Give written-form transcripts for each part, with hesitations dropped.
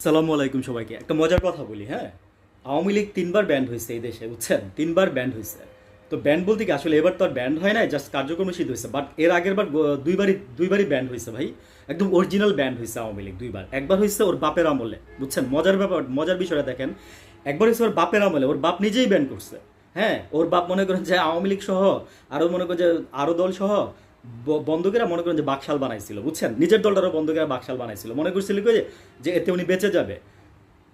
সালামু আলাইকুম সবাইকে। একটা মজার কথা বলি, হ্যাঁ, আওয়ামী লীগ ৩ বার ব্যান্ড হয়েছে এই দেশে, বুঝছেন? 3 বার ব্যান্ড হয়েছে। তো ব্যান্ড বলতে কি আসলে এবার তো আর ব্যান্ড হয় নাই, জাস্ট কার্যক্রম নিষিদ্ধ হয়েছে। বাট এর আগের বার দুইবারই ব্যান্ড হয়েছে ভাই। একদম অরিজিনাল ব্যান্ড হয়েছে আওয়ামী লীগ 2 বার। একবার হয়েছে ওর বাপের আমলে, বুঝছেন? মজার ব্যাপার, মজার বিষয়টা দেখেন। একবার হয়েছে ওর বাপের আমলে, ওর বাপ নিজেই ব্যান্ড করছে। হ্যাঁ, ওর বাপ মনে করেন যে আওয়ামী লীগ সহ আরও মনে করেন যে আরও দল সহ বন্ধুকেরা মনে করেন যে বাকশাল বানাইছিল, বুঝছেন? নিজের দলটারও বন্ধুকেরা বাকশাল বানাইছিল, মনে করছিল কি যে এতে উনি বেঁচে যাবে।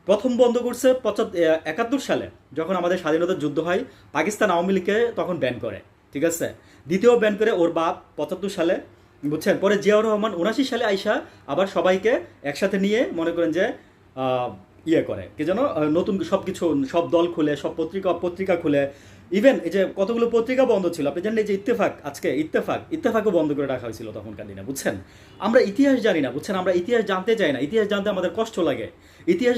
প্রথম বন্ধ করছে 71 সালে, যখন আমাদের স্বাধীনতার যুদ্ধ হয়। পাকিস্তান আওয়ামী লীগকে তখন ব্যান করে, ঠিক আছে? দ্বিতীয় ব্যান করে ওর বাপ 75 সালে, বুঝছেন? পরে জিয়াউর রহমান 79 সালে আইসা আবার সবাইকে একসাথে নিয়ে মনে করেন যে ইয়ে করে কি যেন, নতুন সব কিছু, সব দল খুলে, সব পত্রিকা পত্রিকা খুলে। ইভেন এই যে কতগুলো পত্রিকা বন্ধ ছিল, আপনি জানেন? এই যে ইত্তেফাক, আজকে ইত্তেফাকও বন্ধ করে রাখা হয়েছিল তখনকার দিনে, বুঝছেন? আমরা ইতিহাস জানি না, বুঝছেন? আমরা ইতিহাস জানতে চাই না, ইতিহাস জানতে আমাদের কষ্ট লাগে। ইতিহাস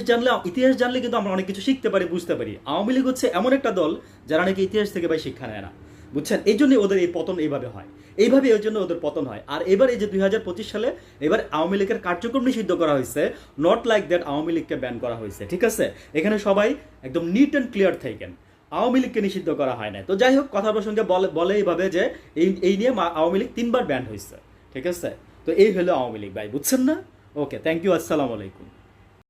জানলে কিন্তু আমরা অনেক কিছু শিখতে পারি, বুঝতে পারি। আওয়ামী লীগ হচ্ছে এমন একটা দল যারা নাকি ইতিহাস থেকে ভাই শিক্ষা নেয় না, বুঝছেন? এই জন্যই ওদের এই পতন এইভাবে হয়, এইভাবে এর জন্য ওদের পতন হয়। আর এবার এই যে 2025 সালে এবার আওয়ামী লীগের কার্যক্রম নিষিদ্ধ করা হয়েছে। নট লাইক দ্যাট আওয়ামী লীগকে ব্যান করা হয়েছে, ঠিক আছে? এখানে সবাই একদম নিট অ্যান্ড ক্লিয়ার থাকেন, আওয়ামী লীগকে নিষিদ্ধ করা হয় না। তো যাই হোক, কথা প্রসঙ্গে বলে এইভাবে যে এই নিয়ে আওয়ামী লীগ 3 বার ব্যান হয়েছে, ঠিক আছে? তো এই হলো আওয়ামী লীগ ভাই, বুঝছেন না? ওকে, থ্যাংক ইউ, আসসালামু আলাইকুম।